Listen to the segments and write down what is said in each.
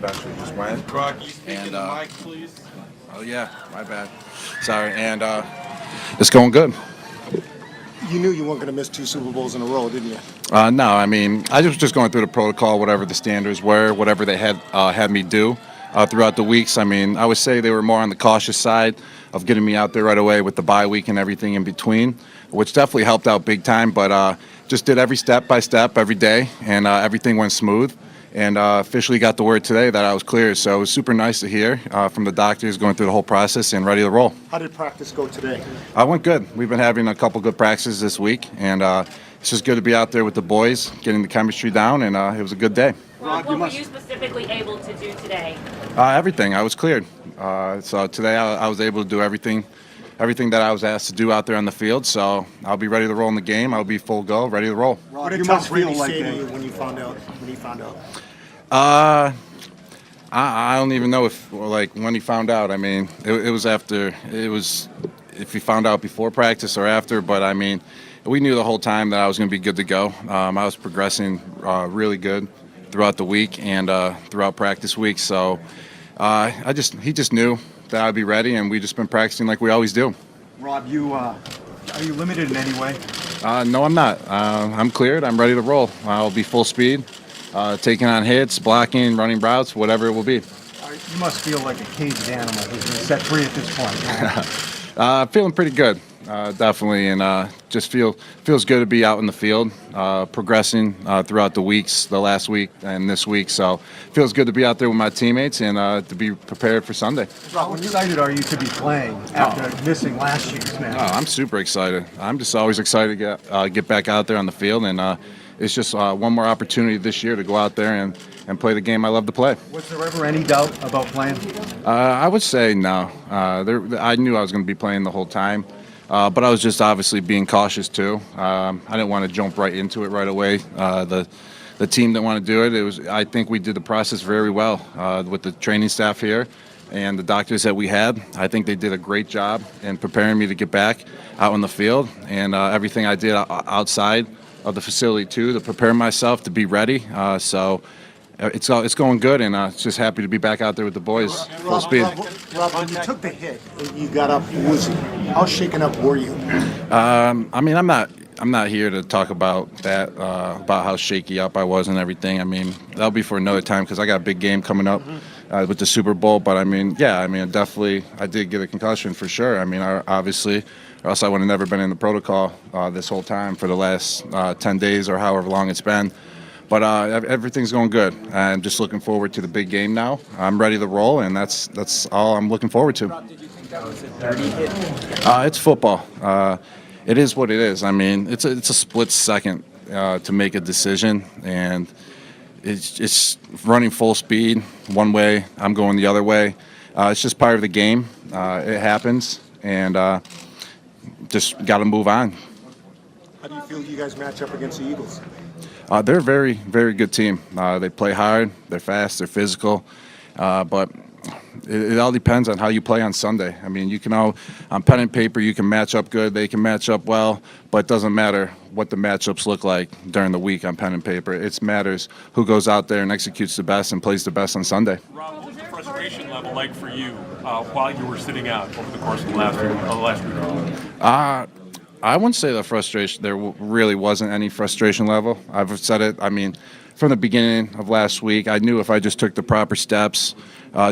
eventually just went. Rocky, speak And, in the mic, please. Oh yeah, my bad. Sorry, and it's going good. You knew you weren't going to miss two Super Bowls in a row, didn't you? No, I mean I was just going through the protocol, whatever the standards were, whatever they had me do throughout the weeks. I mean, I would say they were more on the cautious side of getting me out there right away with the bye week and everything in between, which definitely helped out big time. But just did every step by step every day, and everything went smooth. And officially got the word today that I was cleared. So it was super nice to hear from the doctors going through the whole process and ready to roll. How did practice go today? I went good. We've been having a couple good practices this week, and it's just good to be out there with the boys, getting the chemistry down, and it was a good day. Rob, what were you specifically able to do today? Everything. I was cleared. So today I was able to do everything that I was asked to do out there on the field. So I'll be ready to roll in the game. I'll be full go, ready to roll. What did Tom Brady say to you when you found out? I don't even know if when he found out. I mean, it was after. It was if he found out before practice or after. But I mean, we knew the whole time that I was going to be good to go. I was progressing really good throughout the week and throughout practice week. So he just knew that I'd be ready, and we've just been practicing like we always do. Rob, are you limited in any way? No, I'm not. I'm cleared. I'm ready to roll. I'll be full speed, taking on hits, blocking, running routes, whatever it will be. You must feel like a caged animal who's been set free at this point. Feeling pretty good, definitely, and just feels good to be out in the field, progressing throughout the weeks, the last week and this week. So feels good to be out there with my teammates and to be prepared for Sunday. How excited are you to be playing after missing last year's match? Oh, I'm super excited. I'm just always excited to get back out there on the field, and it's just one more opportunity this year to go out there and play the game I love to play. Was there ever any doubt about playing? I would say no. I knew I was going to be playing the whole time, but I was just obviously being cautious too. I didn't want to jump right into it right away. The team that wanted to do it, I think we did the process very well with the training staff here and the doctors that we had. I think they did a great job in preparing me to get back out on the field, and everything I did outside of the facility too to prepare myself to be ready. So it's going good, and just happy to be back out there with the boys, full speed. Rob, when you took the hit and you got up, how shaken up were you? I mean, I'm not here to talk about that, about how shaky up I was and everything. I mean, that'll be for another time because I got a big game coming up with the Super Bowl. But I mean, definitely, I did get a concussion for sure. I mean, obviously, or else I would have never been in the protocol this whole time for the last 10 days or however long it's been. But everything's going good. I'm just looking forward to the big game now. I'm ready to roll, and that's all I'm looking forward to. Rob, did you think that was a dirty hit? It's football. It is what it is. I mean, it's a split second to make a decision, and it's running full speed one way. I'm going the other way. It's just part of the game. It happens, and just got to move on. How do you feel you guys match up against the Eagles? They're a very, very good team. They play hard, they're fast, they're physical, but it all depends on how you play on Sunday. I mean, you can on pen and paper, you can match up good, they can match up well, but it doesn't matter what the matchups look like during the week on pen and paper. It matters who goes out there and executes the best and plays the best on Sunday. Rob, what was the frustration level like for you while you were sitting out over the course of the last week? I wouldn't say the frustration. There really wasn't any frustration level. I've said it. I mean, from the beginning of last week, I knew if I just took the proper steps,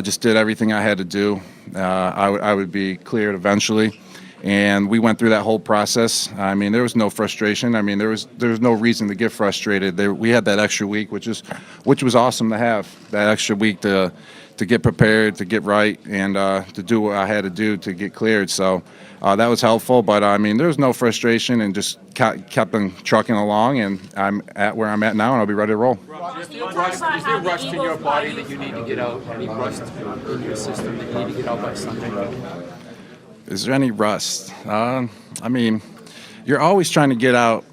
just did everything I had to do, I would be cleared eventually. And we went through that whole process. I mean, there was no frustration. I mean, there was no reason to get frustrated. We had that extra week, which was awesome to have. That extra week to get prepared, to get right, and to do what I had to do to get cleared. So that was helpful. But I mean, there was no frustration, and just kept on trucking along. And I'm at where I'm at now, and I'll be ready to roll. Is there rust in your body that you need to get out? Any rust in your system that you need to get out by Sunday? Is there any rust? I mean, you're always trying to get out.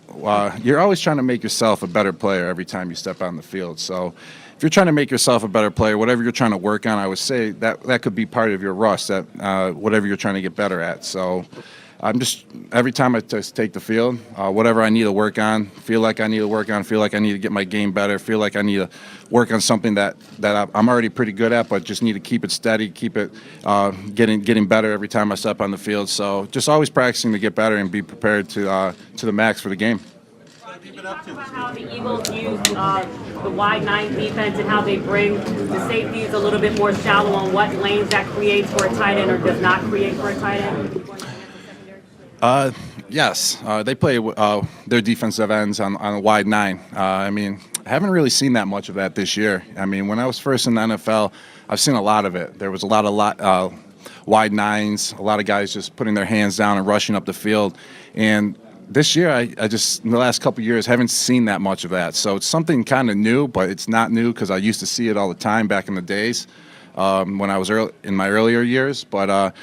You're always trying to make yourself a better player every time you step out on the field. So if you're trying to make yourself a better player, whatever you're trying to work on, I would say that could be part of your rust, that whatever you're trying to get better at. So I'm just every time I just take the field, whatever I need to work on, feel like I need to work on, feel like I need to get my game better, feel like I need to work on something that I'm already pretty good at, but just need to keep it steady, keep it getting better every time I step on the field. So just always practicing to get better and be prepared to the max for the game. Can you talk about how the Eagles use the wide nine defense and how they bring the safeties a little bit more shallow on what lanes that creates for a tight end or does not create for a tight end? Yes, they play their defensive ends on a wide nine. I mean, I haven't really seen that much of that this year. I mean, when I was first in the NFL, I've seen a lot of it. There was a lot of wide nines, a lot of guys just putting their hands down and rushing up the field. And this year, I just, in the last couple of years, haven't seen that much of that. So it's something kind of new, but it's not new because I used to see it all the time back in the days when I was in my earlier years. But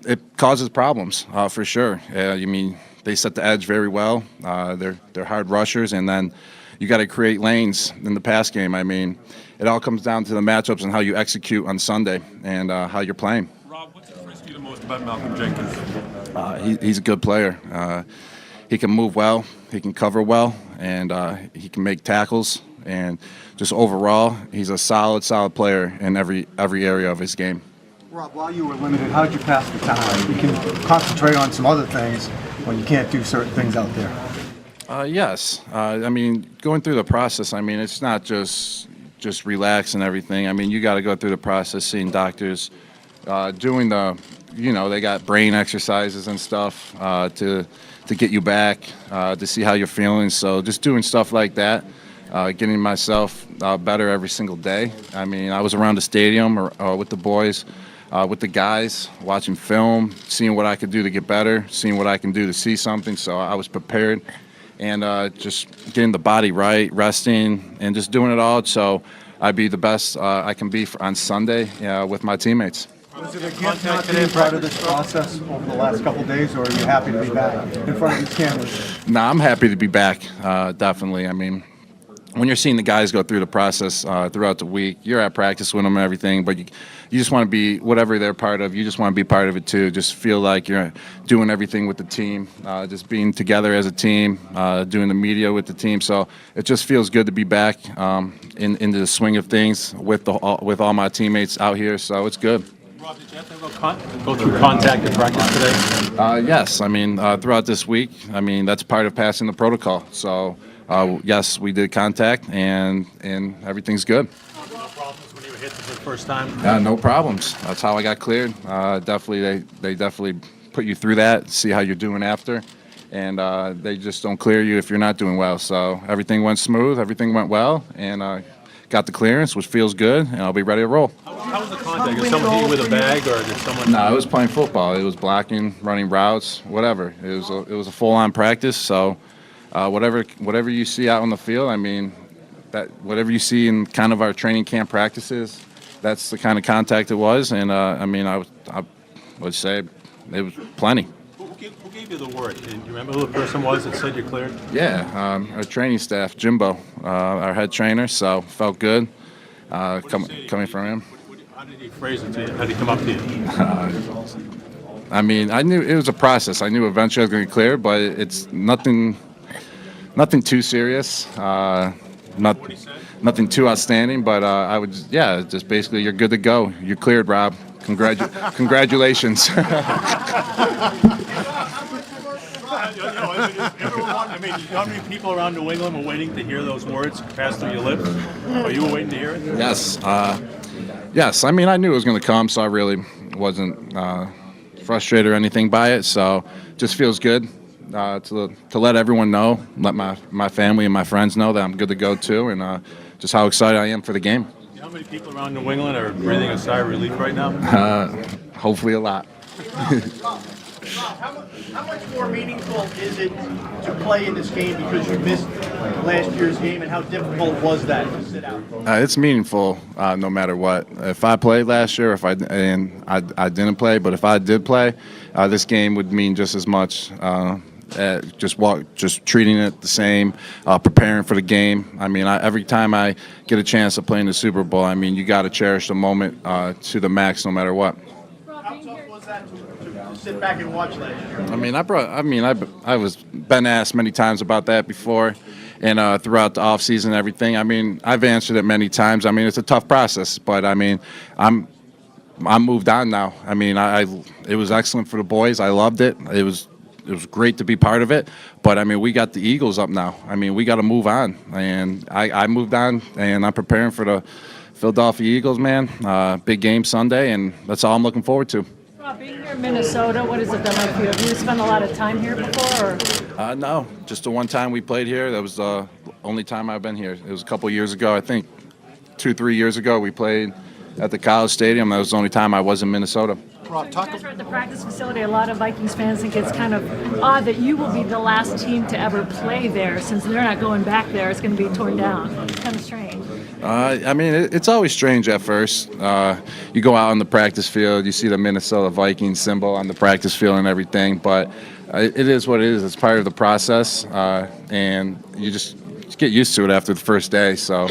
it causes problems for sure. I mean, they set the edge very well. They're hard rushers, and then you got to create lanes in the pass game. I mean, it all comes down to the matchups and how you execute on Sunday and how you're playing. Rob, what's impressed you the most about Malcolm Jenkins? He's a good player. He can move well, he can cover well, and he can make tackles. And just overall, he's a solid player in every area of his game. Rob, while you were limited, how did you pass the time? You can concentrate on some other things when you can't do certain things out there. Yes. I mean, going through the process, I mean, it's not just relax and everything. I mean, you got to go through the process, seeing doctors, doing they got brain exercises and stuff to get you back, to see how you're feeling. So just doing stuff like that, getting myself better every single day. I mean, I was around the stadium or with the boys, with the guys, watching film, seeing what I could do to get better, seeing what I can do to see something. So I was prepared, and just getting the body right, resting, and just doing it all. So I'd be the best I can be on Sunday with my teammates. Was it a gift not being part of this process over the last couple of days, or are you happy to be back in front of these cameras? No, I'm happy to be back, definitely. I mean, when you're seeing the guys go through the process throughout the week, you're at practice with them and everything, but you just want to be, whatever they're part of, you just want to be part of it too. Just feel like you're doing everything with the team, just being together as a team, doing the media with the team. So it just feels good to be back into the swing of things with all my teammates out here. So it's good. Rob, did you have to go through contact in practice today? Yes, I mean, throughout this week, I mean, that's part of passing the protocol. So, yes, we did contact, and everything's good. No problems when you were hit for the first time? No problems. That's how I got cleared. They definitely put you through that, see how you're doing after, and they just don't clear you if you're not doing well. So everything went smooth, everything went well, and got the clearance, which feels good, and I'll be ready to roll. How was the contact? Did someone hit you with a bag, or did someone? No, it was playing football. It was blocking, running routes, whatever. It was a full-on practice. So, whatever you see out on the field, I mean, whatever you see in kind of our training camp practices, that's the kind of contact it was. And I mean, I would say it was plenty. Who gave you the word? Do you remember who the person was that said you're cleared? Yeah, our training staff, Jimbo, our head trainer. So felt good coming from him. How did he phrase it to you? How did he come up to you? I mean, I knew it was a process. I knew eventually I was going to get cleared, but it's nothing too serious, nothing too outstanding. But I would, just basically, you're good to go. You're cleared, Rob. Congratulations. I mean, how many people around New England were waiting to hear those words pass through your lips? Or you were waiting to hear it? Yes. Yes. I mean, I knew it was going to come, so I really wasn't frustrated or anything by it. So just feels good to let everyone know, let my family and my friends know that I'm good to go too, and just how excited I am for the game. How many people around New England are breathing a sigh of relief right now? Hopefully a lot. How much more meaningful is it to play in this game because you missed last year's game, and how difficult was that to sit out? It's meaningful no matter what. If I played last year, I didn't play, but if I did play, this game would mean just as much. Just treating it the same, preparing for the game. I mean, every time I get a chance to play in the Super Bowl, I mean, you got to cherish the moment to the max, no matter what. How tough was was that to sit back and watch last year? I was been asked many times about that before, and throughout the off season and everything. I mean, I've answered it many times. I mean, it's a tough process, but I mean, I'm moved on now. I mean, it was excellent for the boys. I loved it. It was great to be part of it. But I mean, we got the Eagles up now. I mean, we got to move on, and I moved on, and I'm preparing for the Philadelphia Eagles, man. Big game Sunday, and that's all I'm looking forward to. Rob, being here in Minnesota, what has it been like for you? Have you spent a lot of time here before? Or? No, just the one time we played here. That was the only time I've been here. It was a couple years ago, I think 2-3 years ago. We played at the College Stadium. That was the only time I was in Minnesota. Rob, You talk guys are at the practice facility. A lot of Vikings fans think it's kind of odd that you will be the last team to ever play there, since they're not going back there. It's going to be torn down. It's kind of strange. I mean, it's always strange at first. You go out on the practice field, you see the Minnesota Vikings symbol on the practice field and everything, but it is what it is. It's part of the process, and you just get used to it after the first day. So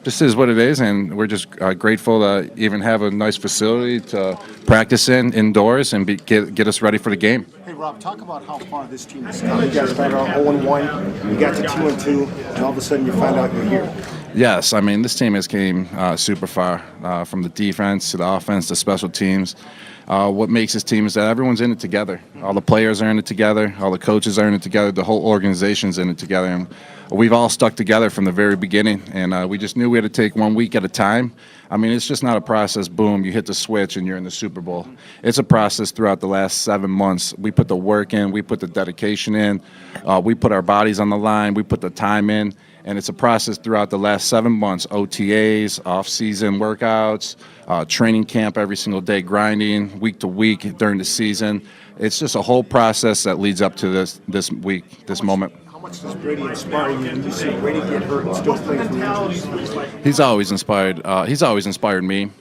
this is what it is, and we're just grateful to even have a nice facility to practice in indoors and get us ready for the game. Hey, Rob, talk about how far this team has come. You guys started out 0-1, you got to 2-2, and all of a sudden you find out you're here. Yes, I mean, this team has came super far, from the defense to the offense to special teams. What makes this team is that everyone's in it together. All the players are in it together. All the coaches are in it together. The whole organization's in it together. And we've all stuck together from the very beginning. And we just knew we had to take 1 week at a time. I mean, it's just not a process, boom, you hit the switch and you're in the Super Bowl. It's a process throughout the last 7 months. We put the work in. We put the dedication in. We put our bodies on the line. We put the time in. And it's a process throughout the last 7 months, OTAs, off-season workouts, training camp every single day, grinding week to week during the season. It's just a whole process that leads up to this week, this moment. How much does Brady inspire you when you see Brady get hurt and still play through injuries? He's always inspired. He's always inspired me.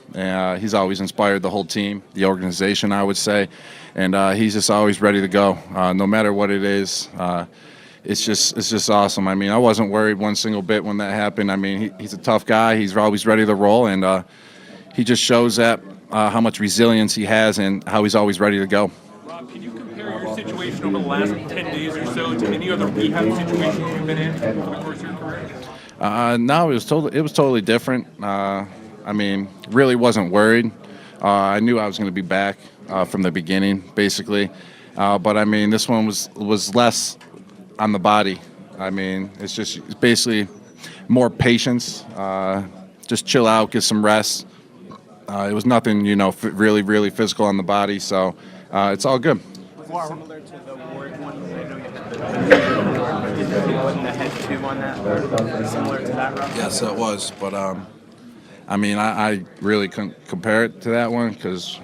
He's always inspired the whole team, the organization, I would say. And he's just always ready to go, no matter what it is. It's just awesome. I mean, I wasn't worried one single bit when that happened. I mean, he's a tough guy. He's always ready to roll, and he just shows that how much resilience he has and how he's always ready to go. Rob, can you compare your situation over the last 10 days or so to any other rehab situation you've been in over the course of your career? No, it was totally different. I mean, really wasn't worried. I knew I was going to be back from the beginning, basically. But I mean, this one was less on the body. I mean, it's basically more patience. Just chill out, get some rest. It was nothing, really, really physical on the body. So it's all good. Similar to the Ward one, I know you had the head tube on that, or similar to that, Rob? Yes, it was. But I mean, I really couldn't compare it to that one because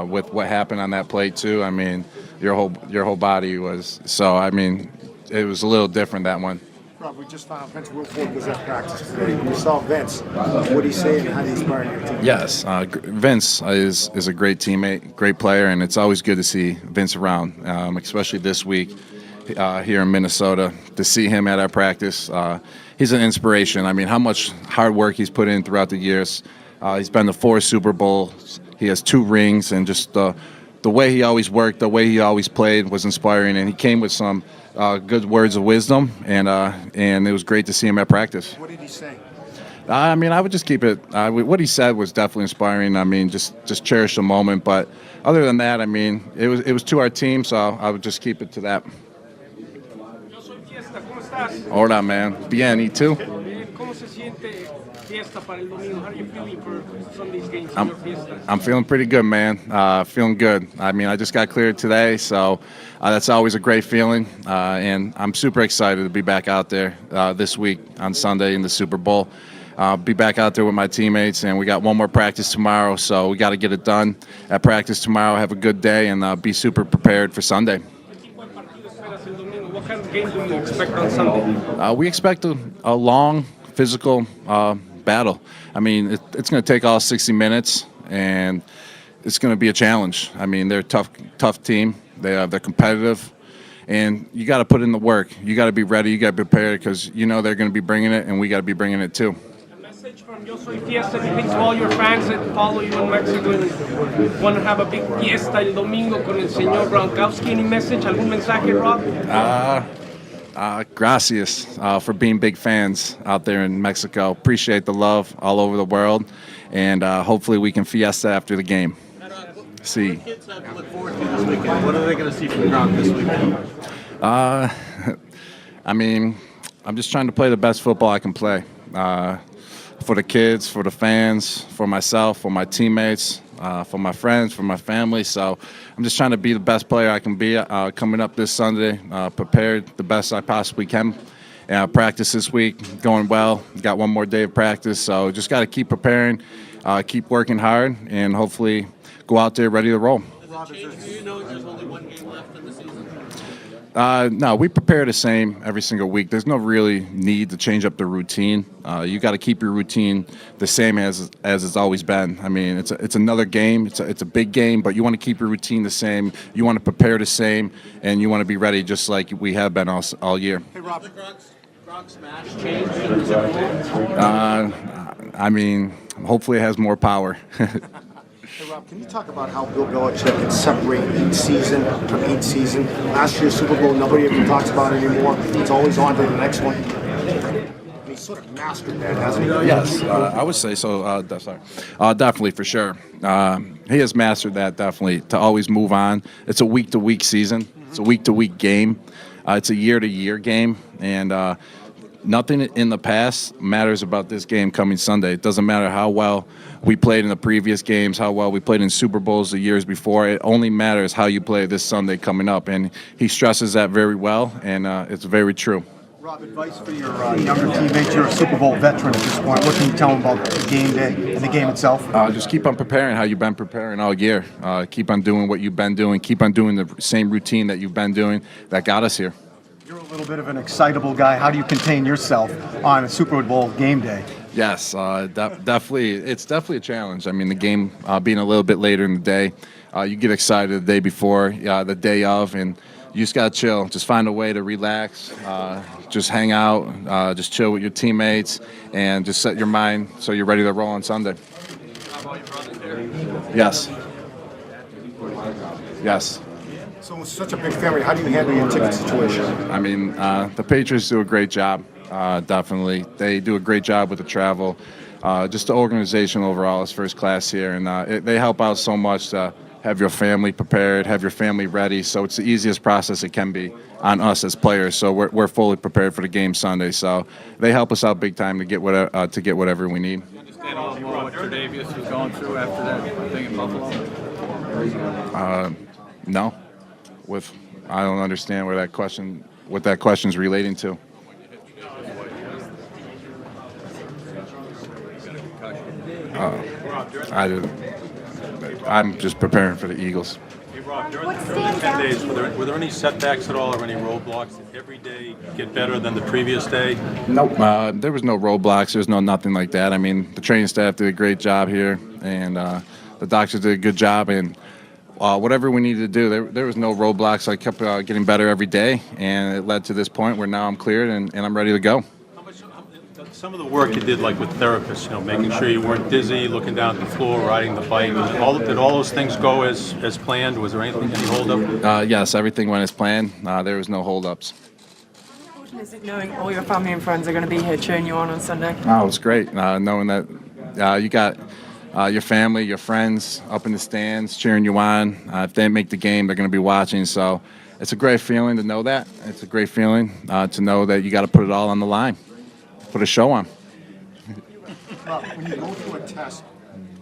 with what happened on that play too. I mean, your whole body was. So I mean, it was a little different, that one. Rob, we just found out Vince Wilfork was at practice today. You saw Vince. What did he say and how did he inspire your team? Yes, Vince is a great teammate, great player, and it's always good to see Vince around, especially this week here in Minnesota. To see him at our practice, he's an inspiration. I mean, how much hard work he's put in throughout the years. He's been to 4 Super Bowls. He has 2 rings, and just the way he always worked, the way he always played was inspiring, and he came with some good words of wisdom, and it was great to see him at practice. What did he say? I mean, I would just keep it. What he said was definitely inspiring. I mean, just cherish the moment. But other than that, I mean, it was to our team, so I would just keep it to that. Yo soy Fiesta, ¿cómo estás? Hola, man. Bien, ¿y tú? ¿Cómo se siente Fiesta para el domingo? How are you feeling for Sunday's game, I'm, Señor Fiesta? I'm feeling pretty good, man. Feeling good. I mean, I just got cleared today, so that's always a great feeling. And I'm super excited to be back out there this week on Sunday in the Super Bowl. Be back out there with my teammates, and we got one more practice tomorrow, so we got to get it done at practice tomorrow, have a good day, and be super prepared for Sunday. What kind of game do you expect on Sunday? We expect a long, physical battle. I mean, it's going to take all 60 minutes, and it's going to be a challenge. I mean, they're a tough team. They're competitive, and you got to put in the work. You got to be ready. You got to be prepared because they're going to be bringing it, and we got to be bringing it too. A message from from Yo Soy Fiesta, anything to all your fans that follow you in Mexico and want to have a big fiesta el domingo con el señor Gronkowski? Any message, algún mensaje, Rob? Gracias for being big fans out there in Mexico. Appreciate the love all over the world, and hopefully we can fiesta after the game. See. Kids have to look forward to this weekend. What are they going to see from Gronk this weekend? I mean, I'm just trying to play the best football I can play. For the kids, for the fans, for myself, for my teammates, for my friends, for my family. So I'm just trying to be the best player I can be coming up this Sunday, prepared the best I possibly can. Practice this week going well. Got one more day of practice, so just got to keep preparing, keep working hard, and hopefully go out there ready to roll. Do you know there's only one game left in the season? No, we prepare the same every single week. There's no really need to change up the routine. You got to keep your routine the same as it's always been. I mean, it's another game. It's a big game, but you want to keep your routine the same. You want to prepare the same, and you want to be ready just like we have been all year. Hey, Rob, the Gronk smash change in the Super Bowl? I mean, hopefully it has more power. Hey, Rob, can you talk about how Bill Belichick can separate each season from each season? Last year's Super Bowl, nobody ever talks about it anymore. It's always on to the next one. And he sort of mastered that, hasn't he? Yes, I would say so. Definitely, for sure. He has mastered that, definitely, to always move on. It's a week-to-week season. It's a week-to-week game. It's a year-to-year game. And nothing in the past matters about this game coming Sunday. It doesn't matter how well we played in the previous games, how well we played in Super Bowls the years before. It only matters how you play this Sunday coming up. And he stresses that very well, and it's very true. Rob, advice for your younger teammates. You're a Super Bowl veteran at this point. What can you tell them about the game day and the game itself? Just keep on preparing how you've been preparing all year. Keep on doing what you've been doing. Keep on doing the same routine that you've been doing that got us here. You're a little bit of an excitable guy. How do you contain yourself on a Super Bowl game day? Yes, definitely. It's definitely a challenge. I mean, the game being a little bit later in the day, you get excited the day before, the day of, and you just got to chill. Just find a way to relax, just hang out, just chill with your teammates, and just set your mind so you're ready to roll on Sunday. Yes. Yes. So it's such a big family. How do you handle your ticket situation? I mean, the Patriots do a great job, definitely. They do a great job with the travel. Just the organization overall is first class here, and they help out so much to have your family prepared, have your family ready. So it's the easiest process it can be on us as players. So we're fully prepared for the game Sunday. So they help us out big time to get whatever we need. You understand a little more what Tre'Davious was going through after that thing in Buffalo? No. I don't understand what that question's relating to. I'm just preparing for the Eagles. Hey Rob, during the 10 days, were there any setbacks at all or any roadblocks? Did every day get better than the previous day? Nope. There was no roadblocks. There's nothing like that. I mean, the training staff did a great job here, and the doctors did a good job, and whatever we needed to do, there was no roadblocks. I kept getting better every day, and it led to this point where now I'm cleared and I'm ready to go. Some of the work you did, like with therapists, making sure you weren't dizzy, looking down at the floor, riding the bike, did all those things go as planned? Was there any holdup? Yes, everything went as planned. There was no holdups. How is it knowing all your family and friends are going to be here cheering you on Sunday? Oh, it's great knowing that you got your family, your friends up in the stands cheering you on. If they make the game, they're going to be watching. So it's a great feeling to know that. It's a great feeling to know that you got to put it all on the line, put a show on. When you go through a test,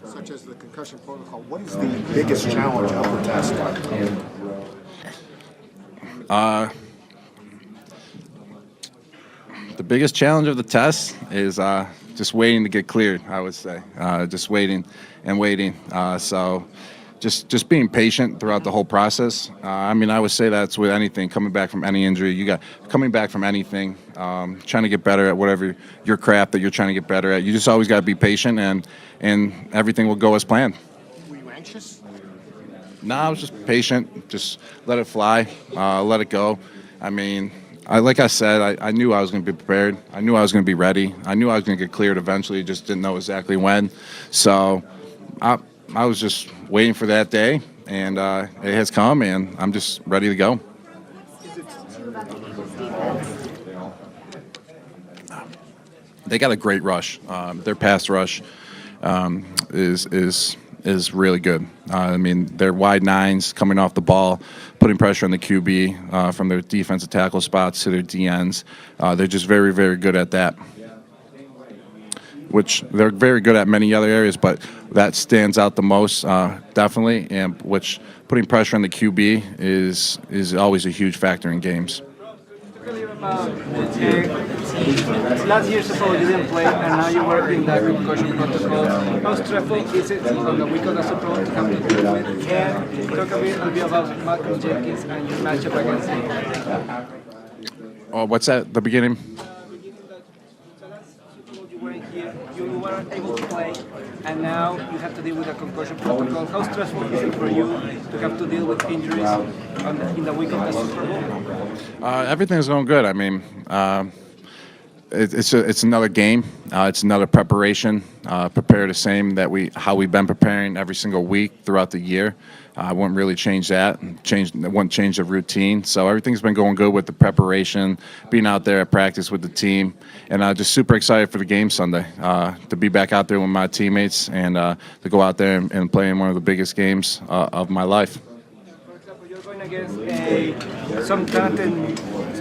such as the concussion protocol, what is the biggest challenge of the test? The biggest challenge of the test is just waiting to get cleared, I would say. Just waiting and waiting. So just being patient throughout the whole process. I mean, I would say that's with anything, coming back from any injury. Coming back from anything, trying to get better at whatever your craft that you're trying to get better at. You just always got to be patient, and everything will go as planned. Were you anxious? No, I was just patient. Just let it fly, let it go. I mean, like I said, I knew I was going to be prepared. I knew I was going to be ready. I knew I was going to get cleared eventually. Just didn't know exactly when. So I was just waiting for that day, and it has come, and I'm just ready to go. They got a great rush. Their pass rush is really good. I mean, they're wide nines coming off the ball, putting pressure on the QB from their defensive tackle spots to their DNs. They're just very, very good at that, which they're very good at many other areas, but that stands out the most, definitely, and which putting pressure on the QB is always a huge factor in games. Last year, suppose you didn't play, and now you were in the concussion protocol. How stressful is it on the week of the Super Bowl to have to deal with? And talk a bit about Malcolm Jenkins and your matchup against him. Oh, what's that? The beginning? You weren't here, you weren't able to play, and now you have to deal with a concussion protocol. How stressful is it for you to have to deal with injuries in the week of the Super Bowl? Everything's going good. I mean, it's another game. It's another preparation. Prepare the same how we've been preparing every single week throughout the year. I wouldn't really change that. Wouldn't change the routine. So everything's been going good with the preparation, being out there at practice with the team, and just super excited for the game Sunday. To be back out there with my teammates and to go out there and play in one of the biggest games of my life. For example, you're going against some talented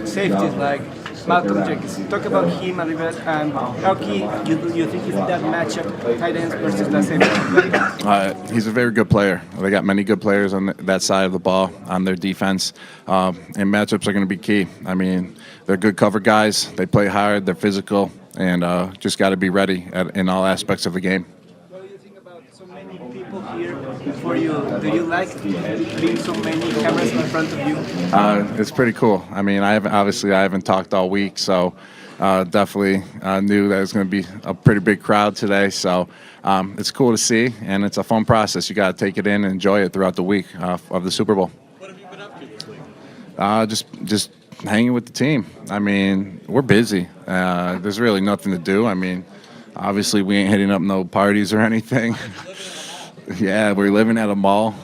safeties like Malcolm Jenkins. Talk about him a little bit and how key you think is that matchup, tight ends versus the safety? He's a very good player. They got many good players on that side of the ball on their defense, and matchups are going to be key. I mean, they're good cover guys. They play hard. They're physical, and just got to be ready in all aspects of the game. What do you think about so many people here for you? Do you like being so many cameras in front of you? It's pretty cool. I mean, I haven't talked all week, so definitely knew that it was going to be a pretty big crowd today. So it's cool to see, and it's a fun process. You got to take it in and enjoy it throughout the week of the Super Bowl. What have you been up to this week? Just hanging with the team. I mean, we're busy. There's really nothing to do. I mean, obviously we ain't hitting up no parties or anything. Yeah, we're living at a mall.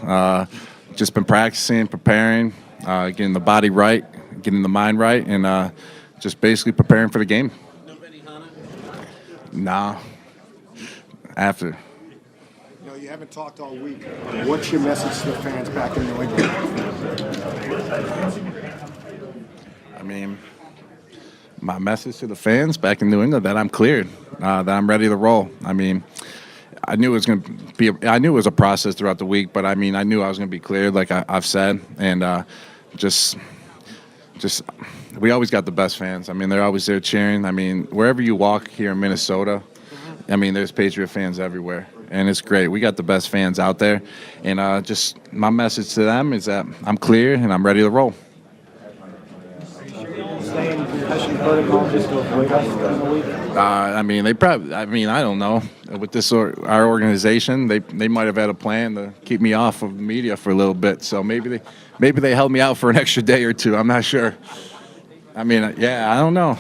Just been practicing, preparing, getting the body right, getting the mind right, and just basically preparing for the game. No Benihana? Nah. After. You know, you haven't talked all week. What's your message to the fans back in New England? I mean, my message to the fans back in New England that I'm cleared, that I'm ready to roll. I mean, I knew it was going to be. I knew it was a process throughout the week, but I mean, I knew I was going to be cleared, like I've said, and just we always got the best fans. I mean, they're always there cheering. I mean, wherever you walk here in Minnesota, I mean, there's Patriot fans everywhere, and it's great. We got the best fans out there, and just my message to them is that I'm clear and I'm ready to roll. I mean, they probably. I mean, I don't know. With this our organization, they might have had a plan to keep me off of the media for a little bit. So maybe they held me out for an extra day or two. I'm not sure. I mean, yeah, I don't know.